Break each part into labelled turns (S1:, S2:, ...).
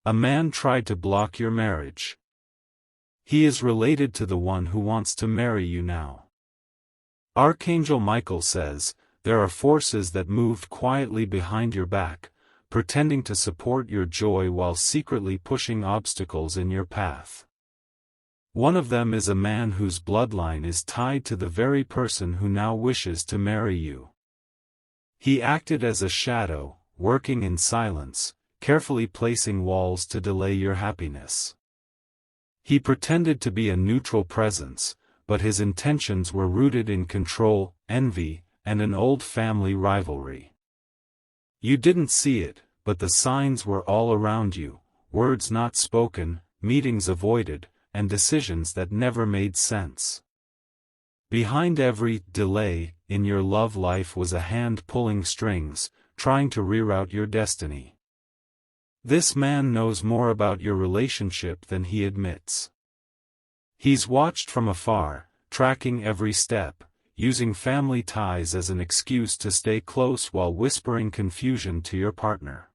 S1: A man tried to block your marriage. He is related to the one who wants to marry you now. Archangel Michael says, there are forces that moved quietly behind your back, pretending to support your joy while secretly pushing obstacles in your path. One of them is a man whose bloodline is tied to the very person who now wishes to marry you. He acted as a shadow, working in silence, carefully placing walls to delay your happiness. He pretended to be a neutral presence, but his intentions were rooted in control, envy, and an old family rivalry. You didn't see it, but the signs were all around you, words not spoken, meetings avoided, and decisions that never made sense. Behind every delay in your love life was a hand pulling strings, trying to reroute your destiny. This man knows more about your relationship than he admits. He's watched from afar, tracking every step, using family ties as an excuse to stay close while whispering confusion to your partner.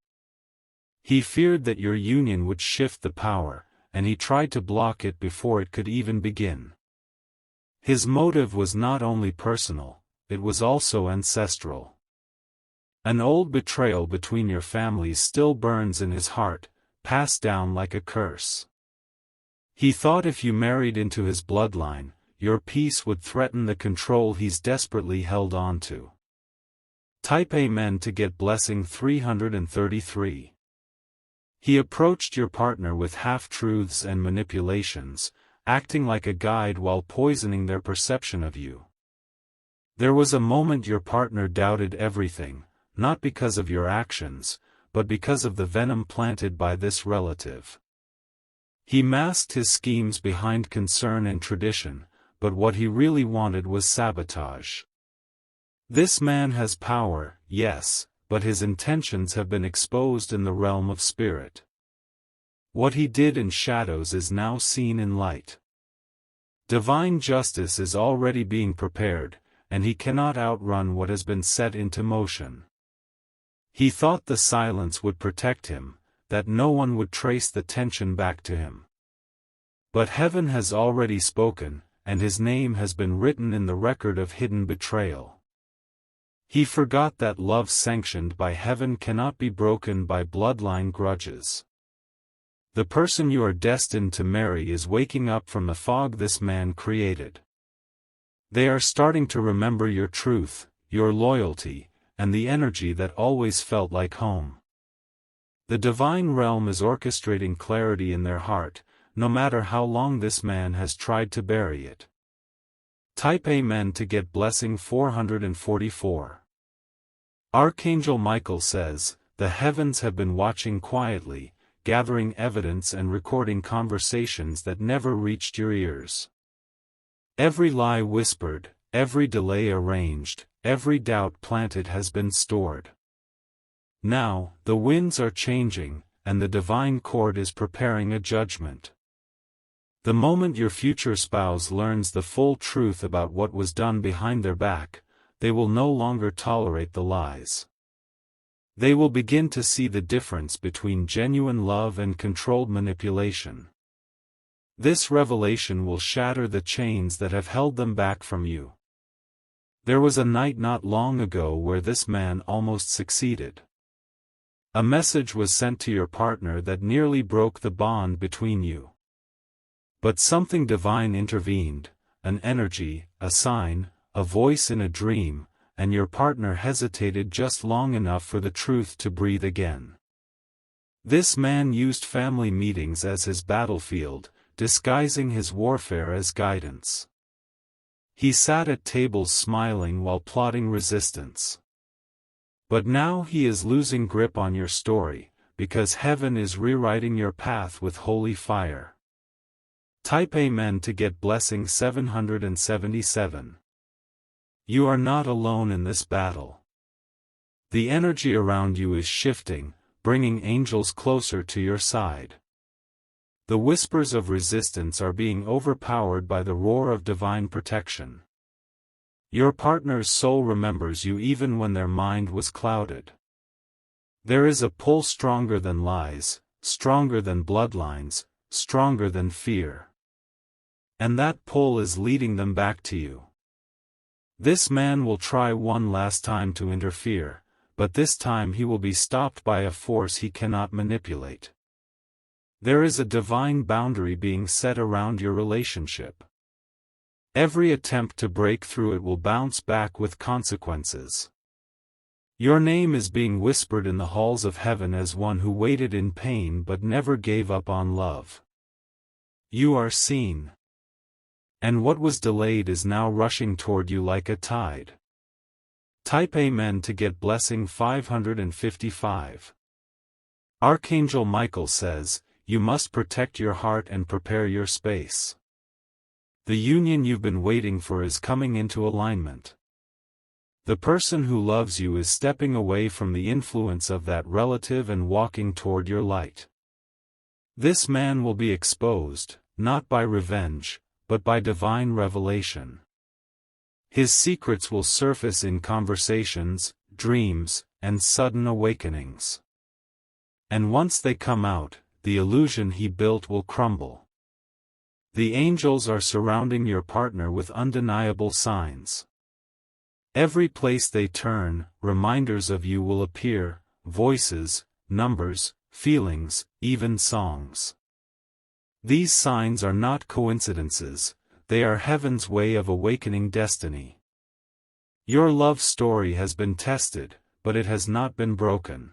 S1: He feared that your union would shift the power, and he tried to block it before it could even begin. His motive was not only personal, it was also ancestral. An old betrayal between your families still burns in his heart, passed down like a curse. He thought if you married into his bloodline, your peace would threaten the control he's desperately held on to. Type Amen to get blessing 333. He approached your partner with half-truths and manipulations, acting like a guide while poisoning their perception of you. There was a moment your partner doubted everything, not because of your actions, but because of the venom planted by this relative. He masked his schemes behind concern and tradition, but what he really wanted was sabotage. This man has power, yes, but his intentions have been exposed in the realm of spirit. What he did in shadows is now seen in light. Divine justice is already being prepared, and he cannot outrun what has been set into motion. He thought the silence would protect him, that no one would trace the tension back to him. But heaven has already spoken, and his name has been written in the record of hidden betrayal. He forgot that love sanctioned by heaven cannot be broken by bloodline grudges. The person you are destined to marry is waking up from the fog this man created. They are starting to remember your truth, your loyalty, and the energy that always felt like home. The divine realm is orchestrating clarity in their heart, no matter how long this man has tried to bury it. Type Amen to get blessing 444. Archangel Michael says, the heavens have been watching quietly, gathering evidence and recording conversations that never reached your ears. Every lie whispered, every delay arranged, every doubt planted has been stored. Now, the winds are changing, and the divine court is preparing a judgment. The moment your future spouse learns the full truth about what was done behind their back, they will no longer tolerate the lies. They will begin to see the difference between genuine love and controlled manipulation. This revelation will shatter the chains that have held them back from you. There was a night not long ago where this man almost succeeded. A message was sent to your partner that nearly broke the bond between you. But something divine intervened, an energy, a sign, a voice in a dream, and your partner hesitated just long enough for the truth to breathe again. This man used family meetings as his battlefield, disguising his warfare as guidance. He sat at tables smiling while plotting resistance. But now he is losing grip on your story, because heaven is rewriting your path with holy fire. Type Amen to get blessing 777. You are not alone in this battle. The energy around you is shifting, bringing angels closer to your side. The whispers of resistance are being overpowered by the roar of divine protection. Your partner's soul remembers you even when their mind was clouded. There is a pull stronger than lies, stronger than bloodlines, stronger than fear. And that pull is leading them back to you. This man will try one last time to interfere, but this time he will be stopped by a force he cannot manipulate. There is a divine boundary being set around your relationship. Every attempt to break through it will bounce back with consequences. Your name is being whispered in the halls of heaven as one who waited in pain but never gave up on love. You are seen. And what was delayed is now rushing toward you like a tide. Type Amen to get blessing 555. Archangel Michael says, you must protect your heart and prepare your space. The union you've been waiting for is coming into alignment. The person who loves you is stepping away from the influence of that relative and walking toward your light. This man will be exposed, not by revenge, but by divine revelation. His secrets will surface in conversations, dreams, and sudden awakenings. And once they come out, the illusion he built will crumble. The angels are surrounding your partner with undeniable signs. Every place they turn, reminders of you will appear, voices, numbers, feelings, even songs. These signs are not coincidences, they are heaven's way of awakening destiny. Your love story has been tested, but it has not been broken.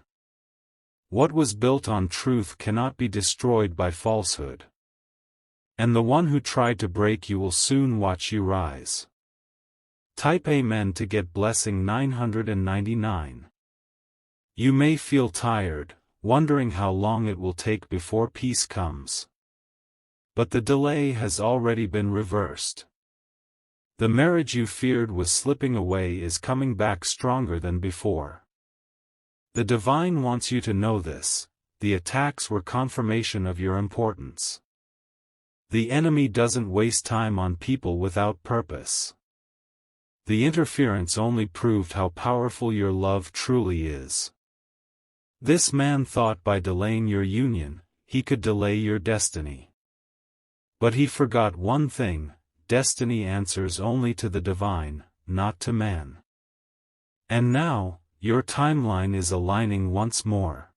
S1: What was built on truth cannot be destroyed by falsehood. And the one who tried to break you will soon watch you rise. Type Amen to get blessing 999. You may feel tired, wondering how long it will take before peace comes. But the delay has already been reversed. The marriage you feared was slipping away is coming back stronger than before. The divine wants you to know this. The attacks were confirmation of your importance. The enemy doesn't waste time on people without purpose. The interference only proved how powerful your love truly is. This man thought by delaying your union, he could delay your destiny. But he forgot one thing: destiny answers only to the divine, not to man. And now, your timeline is aligning once more.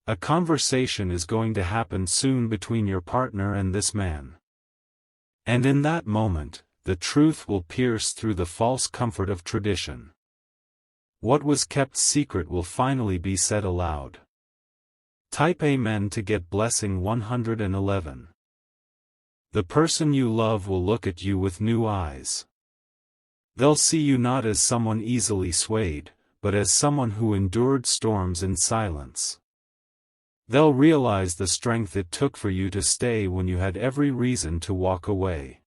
S1: A conversation is going to happen soon between your partner and this man. And in that moment, the truth will pierce through the false comfort of tradition. What was kept secret will finally be said aloud. Type Amen to get blessing 111. The person you love will look at you with new eyes. They'll see you not as someone easily swayed, but as someone who endured storms in silence. They'll realize the strength it took for you to stay when you had every reason to walk away.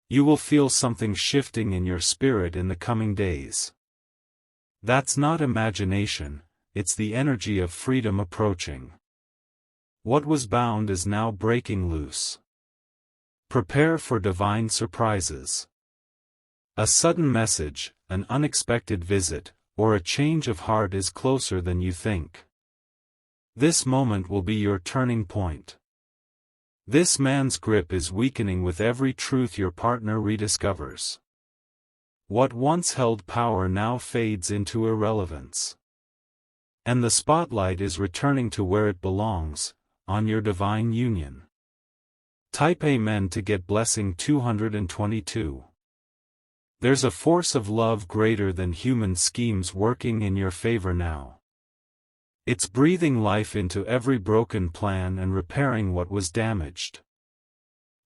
S1: You will feel something shifting in your spirit in the coming days. That's not imagination, it's the energy of freedom approaching. What was bound is now breaking loose. Prepare for divine surprises. A sudden message, an unexpected visit, or a change of heart is closer than you think. This moment will be your turning point. This man's grip is weakening with every truth your partner rediscovers. What once held power now fades into irrelevance. And the spotlight is returning to where it belongs, on your divine union. Type Amen to get blessing 222. There's a force of love greater than human schemes working in your favor now. It's breathing life into every broken plan and repairing what was damaged.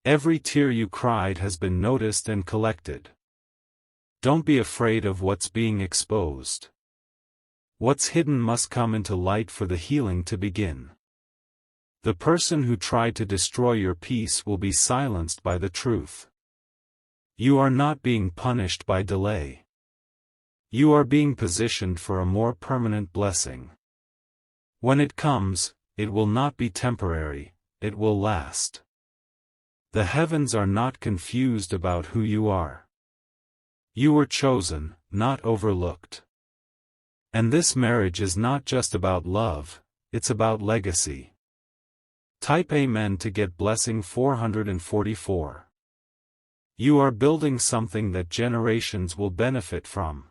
S1: Every tear you cried has been noticed and collected. Don't be afraid of what's being exposed. What's hidden must come into light for the healing to begin. The person who tried to destroy your peace will be silenced by the truth. You are not being punished by delay. You are being positioned for a more permanent blessing. When it comes, it will not be temporary, it will last. The heavens are not confused about who you are. You were chosen, not overlooked. And this marriage is not just about love, it's about legacy. Type Amen to get blessing 444. You are building something that generations will benefit from.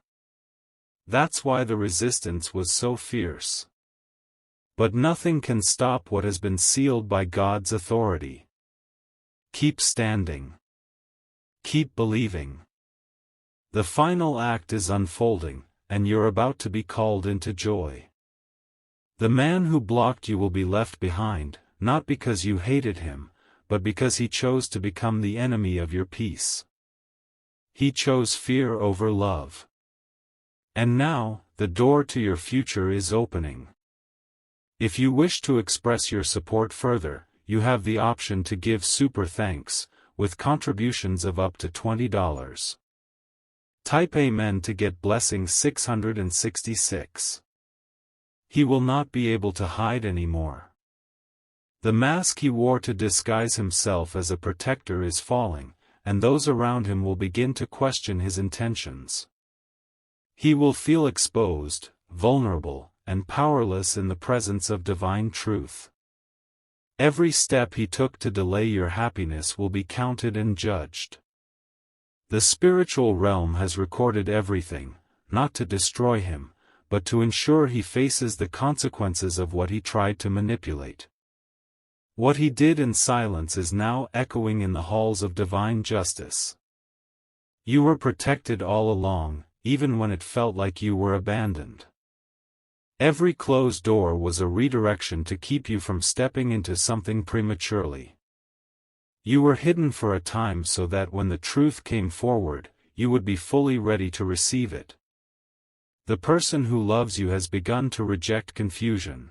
S1: That's why the resistance was so fierce. But nothing can stop what has been sealed by God's authority. Keep standing. Keep believing. The final act is unfolding, and you're about to be called into joy. The man who blocked you will be left behind, not because you hated him, but because he chose to become the enemy of your peace. He chose fear over love. And now, the door to your future is opening. If you wish to express your support further, you have the option to give super thanks, with contributions of up to $20. Type Amen to get blessing 666. He will not be able to hide anymore. The mask he wore to disguise himself as a protector is falling, and those around him will begin to question his intentions. He will feel exposed, vulnerable, and powerless in the presence of divine truth. Every step he took to delay your happiness will be counted and judged. The spiritual realm has recorded everything, not to destroy him, but to ensure he faces the consequences of what he tried to manipulate. What he did in silence is now echoing in the halls of divine justice. You were protected all along, even when it felt like you were abandoned. Every closed door was a redirection to keep you from stepping into something prematurely. You were hidden for a time so that when the truth came forward, you would be fully ready to receive it. The person who loves you has begun to reject confusion.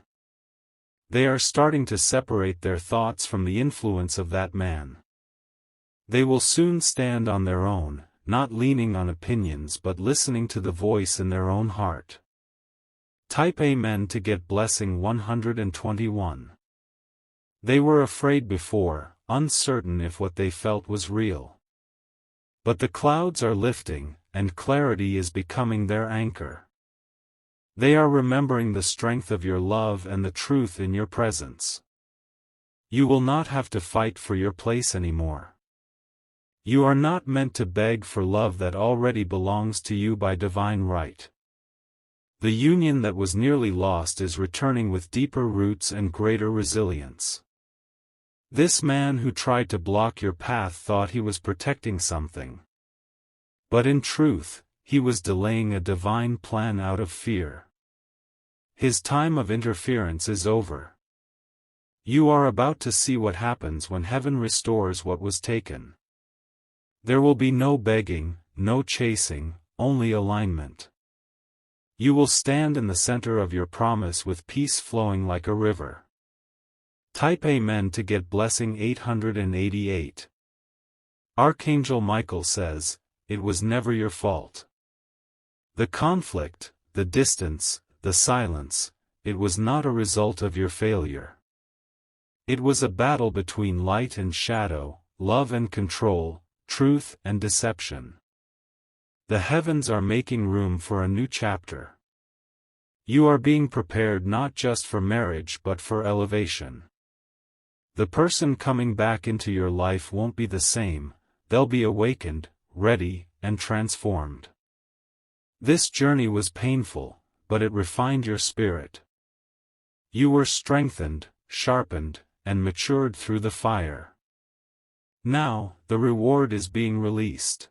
S1: They are starting to separate their thoughts from the influence of that man. They will soon stand on their own, not leaning on opinions but listening to the voice in their own heart. Type Amen to get blessing 121. They were afraid before, uncertain if what they felt was real. But the clouds are lifting, and clarity is becoming their anchor. They are remembering the strength of your love and the truth in your presence. You will not have to fight for your place anymore. You are not meant to beg for love that already belongs to you by divine right. The union that was nearly lost is returning with deeper roots and greater resilience. This man who tried to block your path thought he was protecting something. But in truth, he was delaying a divine plan out of fear. His time of interference is over. You are about to see what happens when heaven restores what was taken. There will be no begging, no chasing, only alignment. You will stand in the center of your promise with peace flowing like a river. Type Amen to get blessing 888. Archangel Michael says, "It was never your fault. The conflict, the distance, the silence, it was not a result of your failure. It was a battle between light and shadow, love and control, truth and deception. The heavens are making room for a new chapter. You are being prepared not just for marriage but for elevation. The person coming back into your life won't be the same, they'll be awakened, ready, and transformed. This journey was painful, but it refined your spirit. You were strengthened, sharpened, and matured through the fire. Now, the reward is being released.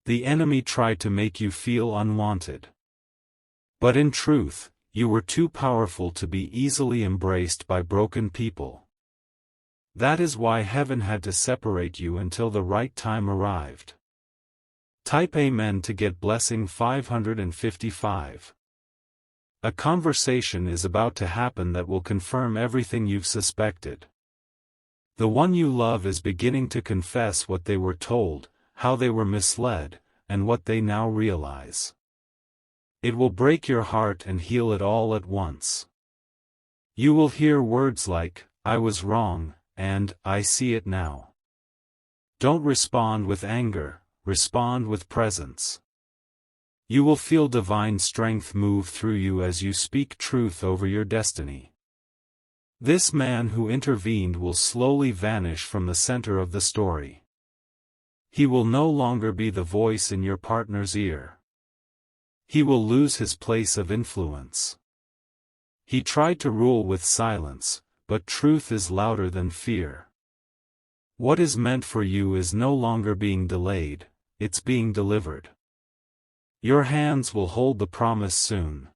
S1: The enemy tried to make you feel unwanted. But in truth, you were too powerful to be easily embraced by broken people. That is why heaven had to separate you until the right time arrived. Type Amen to get blessing 555. A conversation is about to happen that will confirm everything you've suspected. The one you love is beginning to confess what they were told, how they were misled, and what they now realize. It will break your heart and heal it all at once. You will hear words like, "I was wrong," and "I see it now." Don't respond with anger, respond with presence. You will feel divine strength move through you as you speak truth over your destiny. This man who intervened will slowly vanish from the center of the story. He will no longer be the voice in your partner's ear. He will lose his place of influence. He tried to rule with silence, but truth is louder than fear. What is meant for you is no longer being delayed, it's being delivered. Your hands will hold the promise soon.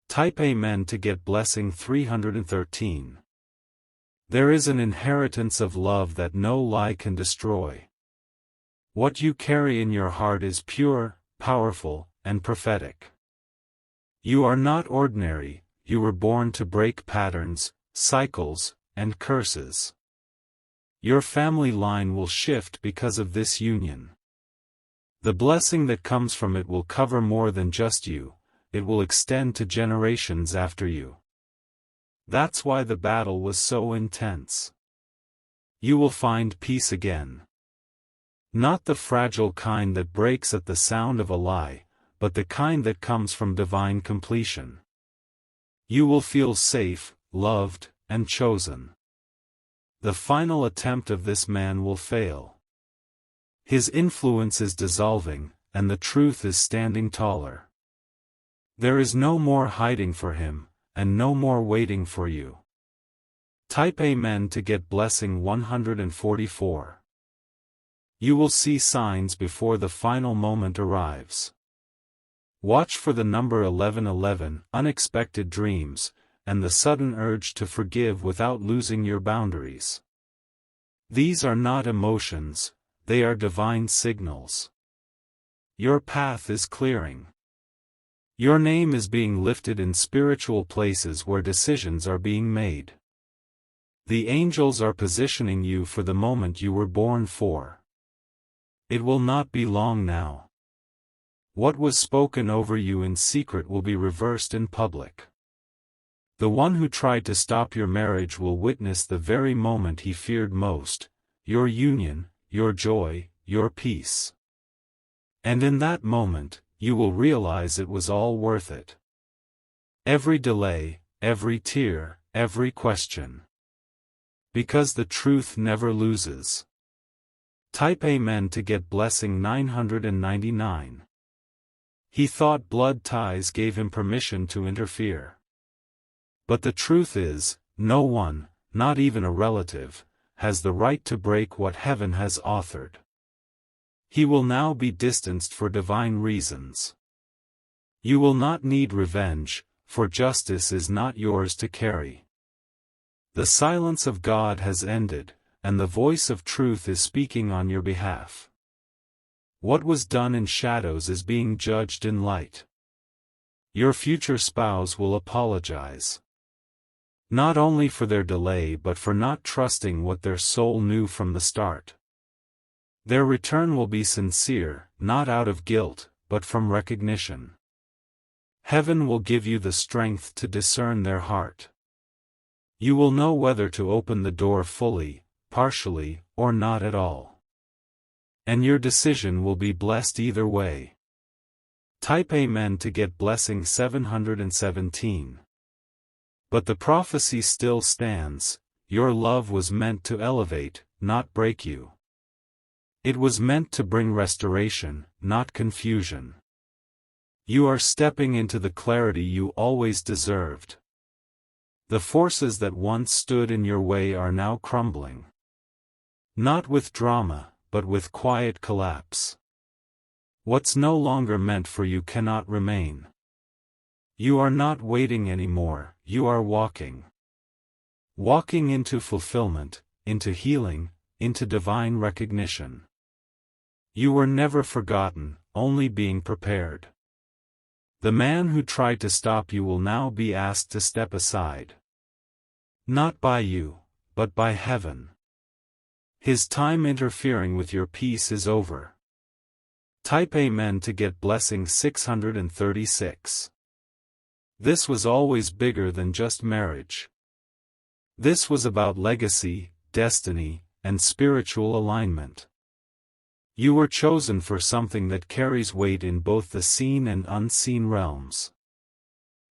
S1: Type Amen to get blessing 313. There is an inheritance of love that no lie can destroy. What you carry in your heart is pure, powerful, and prophetic. You are not ordinary, you were born to break patterns, cycles, and curses. Your family line will shift because of this union. The blessing that comes from it will cover more than just you, it will extend to generations after you. That's why the battle was so intense. You will find peace again. Not the fragile kind that breaks at the sound of a lie, but the kind that comes from divine completion. You will feel safe, loved, and chosen. The final attempt of this man will fail. His influence is dissolving, and the truth is standing taller. There is no more hiding for him, and no more waiting for you. Type Amen to get blessing 144. You will see signs before the final moment arrives. Watch for the number 1111, unexpected dreams, and the sudden urge to forgive without losing your boundaries. These are not emotions, they are divine signals. Your path is clearing. Your name is being lifted in spiritual places where decisions are being made. The angels are positioning you for the moment you were born for. It will not be long now. What was spoken over you in secret will be reversed in public. The one who tried to stop your marriage will witness the very moment he feared most, your union, your joy, your peace. And in that moment, you will realize it was all worth it. Every delay, every tear, every question. Because the truth never loses. Type Amen to get blessing 999. He thought blood ties gave him permission to interfere. But the truth is, no one, not even a relative, has the right to break what heaven has authored. He will now be distanced for divine reasons. You will not need revenge, for justice is not yours to carry. The silence of God has ended, and the voice of truth is speaking on your behalf. What was done in shadows is being judged in light. Your future spouse will apologize. Not only for their delay but for not trusting what their soul knew from the start. Their return will be sincere, not out of guilt, but from recognition. Heaven will give you the strength to discern their heart. You will know whether to open the door fully, partially, or not at all. And your decision will be blessed either way. Type Amen to get blessing 717. But the prophecy still stands, your love was meant to elevate, not break you. It was meant to bring restoration, not confusion. You are stepping into the clarity you always deserved. The forces that once stood in your way are now crumbling. Not with drama, but with quiet collapse. What's no longer meant for you cannot remain. You are not waiting anymore, you are walking. Walking into fulfillment, into healing, into divine recognition. You were never forgotten, only being prepared. The man who tried to stop you will now be asked to step aside. Not by you, but by heaven. His time interfering with your peace is over. Type Amen to get blessing 636. This was always bigger than just marriage. This was about legacy, destiny, and spiritual alignment. You were chosen for something that carries weight in both the seen and unseen realms.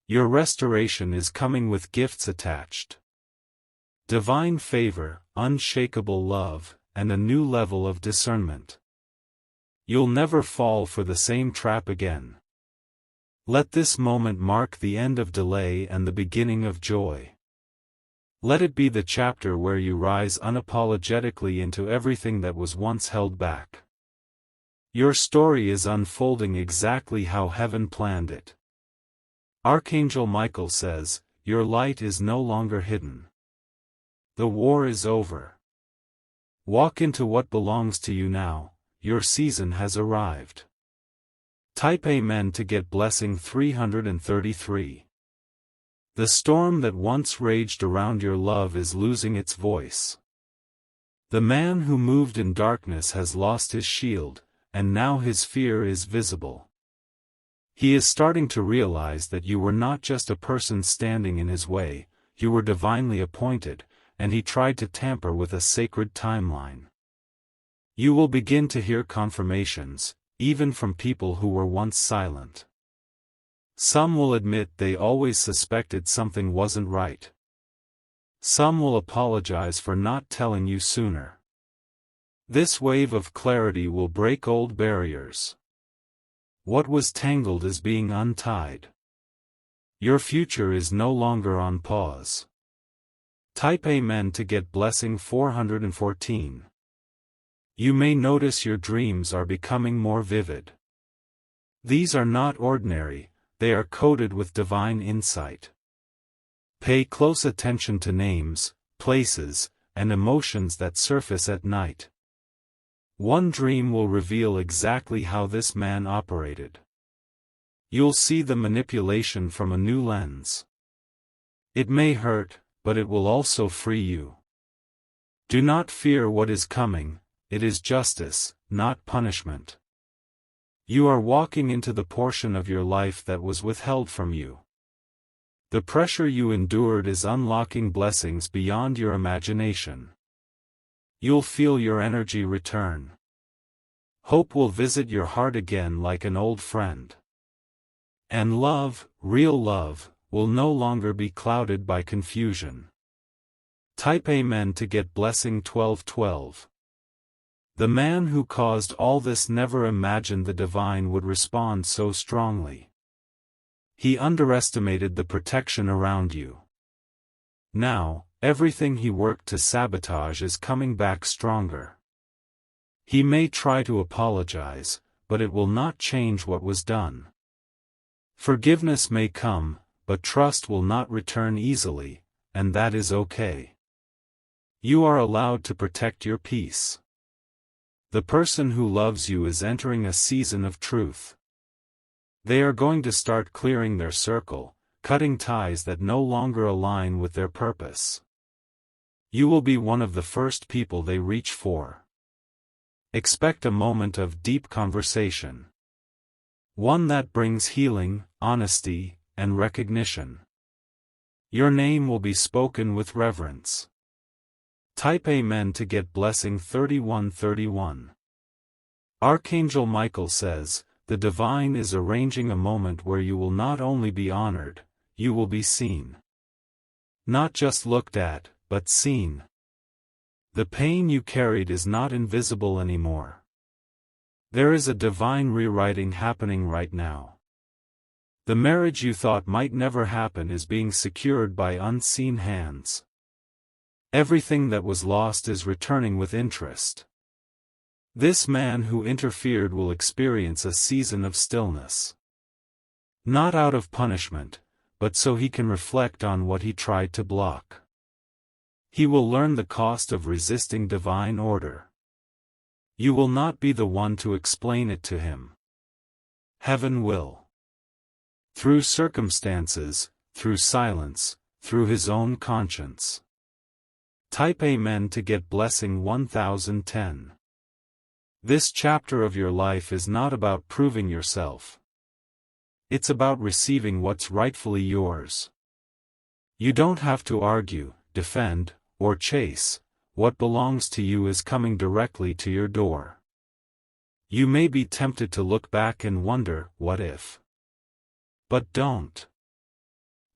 S1: Your restoration is coming with gifts attached. Divine favor, unshakable love, and a new level of discernment. You'll never fall for the same trap again. Let this moment mark the end of delay and the beginning of joy. Let it be the chapter where you rise unapologetically into everything that was once held back. Your story is unfolding exactly how heaven planned it. Archangel Michael says, your light is no longer hidden. The war is over. Walk into what belongs to you now, your season has arrived. Type Amen to get blessing 333. The storm that once raged around your love is losing its voice. The man who moved in darkness has lost his shield, and now his fear is visible. He is starting to realize that you were not just a person standing in his way, you were divinely appointed, and he tried to tamper with a sacred timeline. You will begin to hear confirmations, even from people who were once silent. Some will admit they always suspected something wasn't right. Some will apologize for not telling you sooner. This wave of clarity will break old barriers. What was tangled is being untied. Your future is no longer on pause. Type Amen to get blessing 414. You may notice your dreams are becoming more vivid. These are not ordinary, they are coated with divine insight. Pay close attention to names, places, and emotions that surface at night. One dream will reveal exactly how this man operated. You'll see the manipulation from a new lens. It may hurt, but it will also free you. Do not fear what is coming, it is justice, not punishment. You are walking into the portion of your life that was withheld from you. The pressure you endured is unlocking blessings beyond your imagination. You'll feel your energy return. Hope will visit your heart again like an old friend. And love, real love, will no longer be clouded by confusion. Type Amen to get blessing 1212. The man who caused all this never imagined the divine would respond so strongly. He underestimated the protection around you. Now, everything he worked to sabotage is coming back stronger. He may try to apologize, but it will not change what was done. Forgiveness may come, but trust will not return easily, and that is okay. You are allowed to protect your peace. The person who loves you is entering a season of truth. They are going to start clearing their circle, cutting ties that no longer align with their purpose. You will be one of the first people they reach for. Expect a moment of deep conversation. One that brings healing, honesty, and recognition. Your name will be spoken with reverence. Type Amen to get blessing 3131. Archangel Michael says, the divine is arranging a moment where you will not only be honored, you will be seen. Not just looked at, but seen. The pain you carried is not invisible anymore. There is a divine rewriting happening right now. The marriage you thought might never happen is being secured by unseen hands. Everything that was lost is returning with interest. This man who interfered will experience a season of stillness. Not out of punishment, but so he can reflect on what he tried to block. He will learn the cost of resisting divine order. You will not be the one to explain it to him. Heaven will. Through circumstances, through silence, through his own conscience. Type Amen to get blessing 1010. This chapter of your life is not about proving yourself. It's about receiving what's rightfully yours. You don't have to argue, defend, or chase. What belongs to you is coming directly to your door. You may be tempted to look back and wonder, what if? But don't.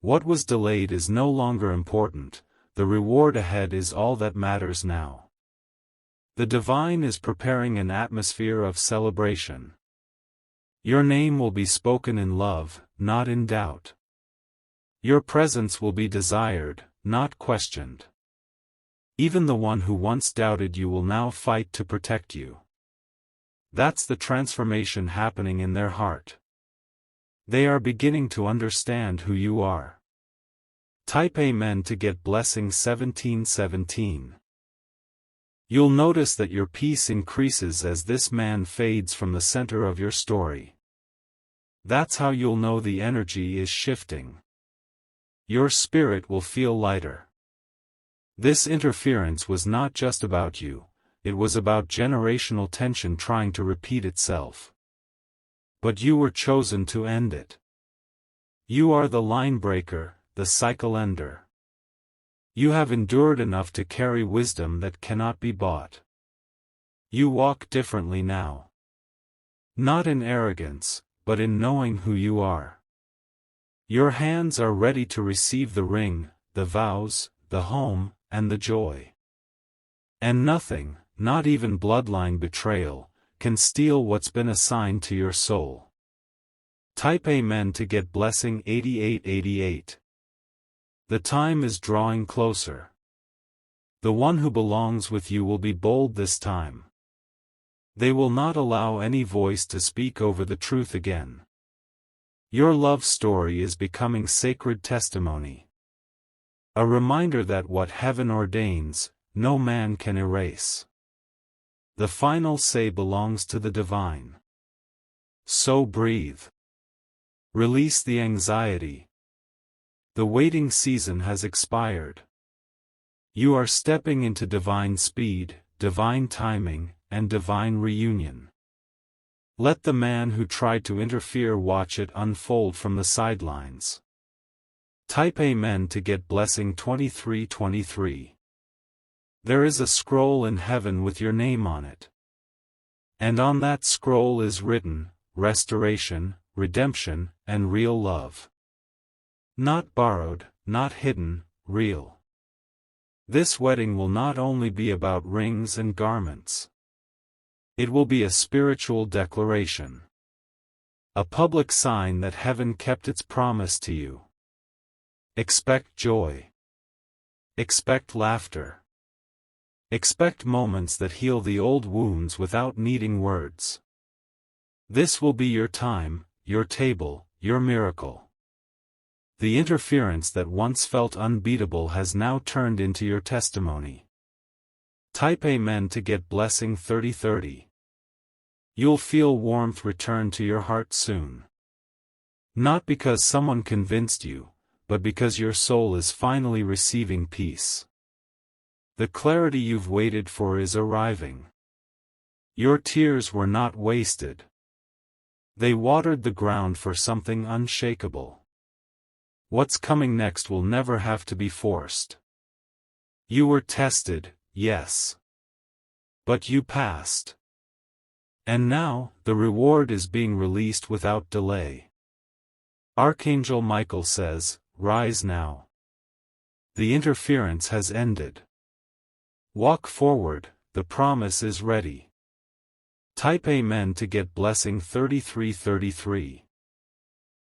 S1: What was delayed is no longer important, the reward ahead is all that matters now. The divine is preparing an atmosphere of celebration. Your name will be spoken in love, not in doubt. Your presence will be desired, not questioned. Even the one who once doubted you will now fight to protect you. That's the transformation happening in their heart. They are beginning to understand who you are. Type Amen to get blessing 1717. You'll notice that your peace increases as this man fades from the center of your story. That's how you'll know the energy is shifting. Your spirit will feel lighter. This interference was not just about you, it was about generational tension trying to repeat itself. But you were chosen to end it. You are the line breaker, the cycle ender. You have endured enough to carry wisdom that cannot be bought. You walk differently now. Not in arrogance, but in knowing who you are. Your hands are ready to receive the ring, the vows, the home, and the joy. And nothing, not even bloodline betrayal, can steal what's been assigned to your soul. Type Amen to get blessing 8888. The time is drawing closer. The one who belongs with you will be bold this time. They will not allow any voice to speak over the truth again. Your love story is becoming sacred testimony. A reminder that what heaven ordains, no man can erase. The final say belongs to the divine. So breathe. Release the anxiety. The waiting season has expired. You are stepping into divine speed, divine timing, and divine reunion. Let the man who tried to interfere watch it unfold from the sidelines. Type Amen to get blessing 2323. There is a scroll in heaven with your name on it. And on that scroll is written, restoration, redemption, and real love. Not borrowed, not hidden, real. This wedding will not only be about rings and garments. It will be a spiritual declaration. A public sign that heaven kept its promise to you. Expect joy. Expect laughter. Expect moments that heal the old wounds without needing words. This will be your time, your table, your miracle. The interference that once felt unbeatable has now turned into your testimony. Type Amen to get blessing 3030. You'll feel warmth return to your heart soon. Not because someone convinced you, but because your soul is finally receiving peace. The clarity you've waited for is arriving. Your tears were not wasted. They watered the ground for something unshakable. What's coming next will never have to be forced. You were tested, yes. But you passed. And now, the reward is being released without delay. Archangel Michael says, "Rise now. The interference has ended. Walk forward, the promise is ready." Type Amen to get blessing 3333.